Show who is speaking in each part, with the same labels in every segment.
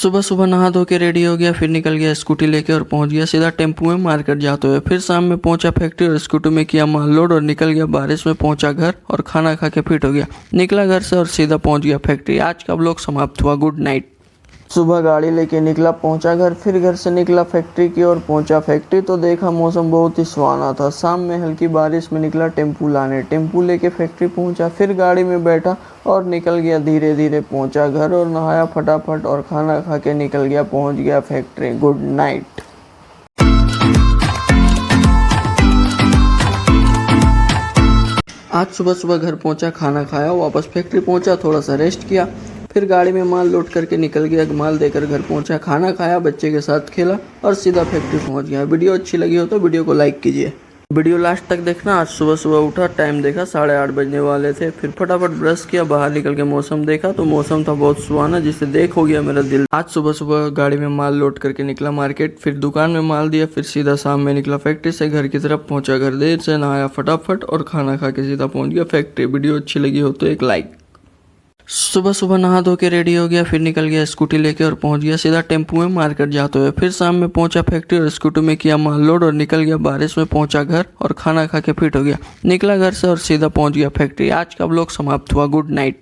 Speaker 1: सुबह सुबह नहा धो के रेडी हो गया, फिर निकल गया स्कूटी लेके और पहुंच गया सीधा टेम्पू में मार्केट जाते हुए। फिर शाम में पहुंचा फैक्ट्री और स्कूटी में किया माल लोड और निकल गया बारिश में। पहुंचा घर और खाना खा के फिट हो गया, निकला घर से और सीधा पहुंच गया फैक्ट्री। आज का ब्लॉग समाप्त हुआ, गुड नाइट। सुबह गाड़ी लेके निकला, पहुंचा घर, फिर घर से निकला फैक्ट्री की ओर। पहुंचा फैक्ट्री तो देखा मौसम बहुत ही सुहाना था। शाम में हल्की बारिश में निकला टेम्पू लाने, टेम्पू लेके फैक्ट्री पहुंचा, फिर गाड़ी में बैठा और निकल गया धीरे धीरे। पहुंचा घर और नहाया फटाफट और खाना खा के निकल गया, पहुंच गया फैक्ट्री। Good night. आज सुबह सुबह घर पहुंचा, खाना खाया, वापस फैक्ट्री पहुंचा, थोड़ा सा रेस्ट किया, फिर गाड़ी में माल लोड करके निकल गया। माल देकर घर पहुंचा, खाना खाया, बच्चे के साथ खेला और सीधा फैक्ट्री पहुंच गया। वीडियो अच्छी लगी हो तो वीडियो को लाइक कीजिए, वीडियो लास्ट तक देखना। आज सुबह सुबह उठा, टाइम देखा 8:30 बजने वाले थे, फिर फटाफट ब्रश किया, बाहर निकल के मौसम देखा तो मौसम था बहुत सुहाना, जिससे देख हो गया मेरा दिल। आज सुबह सुबह गाड़ी में माल लोड करके निकला मार्केट, फिर दुकान में माल दिया, फिर सीधा शाम में निकला फैक्ट्री से घर की तरफ। पहुंचा घर देर से, नहाया फटाफट और खाना खा के सीधा पहुंच गया फैक्ट्री। वीडियो अच्छी लगी हो तो एक लाइक। सुबह सुबह नहा धो के रेडी हो गया, फिर निकल गया स्कूटी लेके और पहुंच गया सीधा टेम्पू में मार्केट जाते हुए। फिर शाम में पहुंचा फैक्ट्री और स्कूटी में किया माल लोड और निकल गया बारिश में। पहुंचा घर और खाना खा के फिट हो गया, निकला घर से और सीधा पहुंच गया फैक्ट्री। आज का ब्लॉग समाप्त हुआ, गुड नाइट।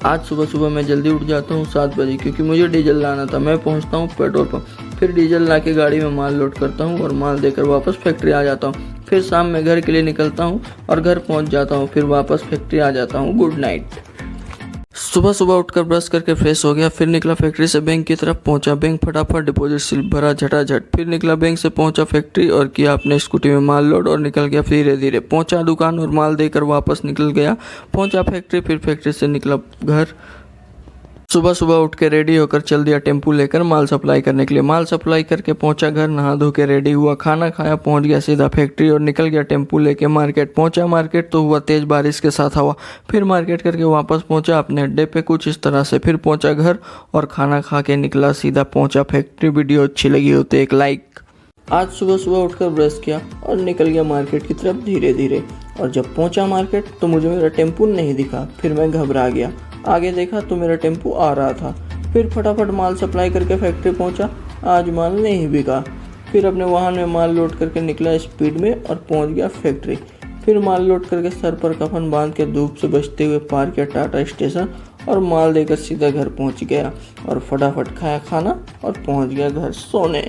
Speaker 1: आज सुबह सुबह मैं जल्दी उठ जाता हूँ 7 बजे, क्योंकि मुझे डीजल लाना था। मैं पहुँचता हूँ पेट्रोल पंप, फिर डीजल ला के गाड़ी में माल लोड करता हूँ और माल देकर वापस फैक्ट्री आ जाता हूँ। फिर शाम में घर के लिए निकलता हूँ और घर पहुँच जाता हूँ, फिर वापस फैक्ट्री आ जाता हूँ। Good night. सुबह सुबह उठकर ब्रश करके फ्रेश हो गया, फिर निकला फैक्ट्री से बैंक की तरफ। पहुंचा बैंक, फटाफट डिपॉजिट स्लिप भरा झटाझट, फिर निकला बैंक से, पहुंचा फैक्ट्री और किया अपने स्कूटी में माल लोड और निकल गया धीरे धीरे। पहुंचा दुकान और माल देकर वापस निकल गया। पहुंचा फैक्ट्री, फिर फैक्ट्री से निकला घर। सुबह सुबह उठ के रेडी होकर चल दिया टेम्पू लेकर माल सप्लाई करने के लिए। माल सप्लाई करके पहुंचा घर, नहा धो के रेडी हुआ, खाना खाया, पहुंच गया सीधा फैक्ट्री और निकल गया टेम्पू लेके मार्केट। पहुंचा मार्केट तो हुआ तेज बारिश के साथ हवा, फिर मार्केट करके वापस पहुंचा अपने अड्डे पे कुछ इस तरह से। फिर पहुंचा घर और खाना खा के निकला, सीधा पहुंचा फैक्ट्री। वीडियो अच्छी लगी हो तो एक लाइक। आज सुबह सुबह उठकर ब्रश किया और निकल गया मार्केट की तरफ धीरे धीरे। और जब पहुंचा मार्केट तो मुझे मेरा टेम्पू नहीं दिखा, फिर मैं घबरा गया। आगे देखा तो मेरा टेम्पू आ रहा था, फिर फटाफट माल सप्लाई करके फैक्ट्री पहुंचा। आज माल नहीं बिका, फिर अपने वाहन में माल लोड करके निकला स्पीड में और पहुंच गया फैक्ट्री। फिर माल लोड करके सर पर कफन बांध के धूप से बचते हुए पार किया टाटा स्टेशन और माल देकर सीधा घर पहुंच गया और फटाफट खाया खाना और पहुंच गया घर सोने।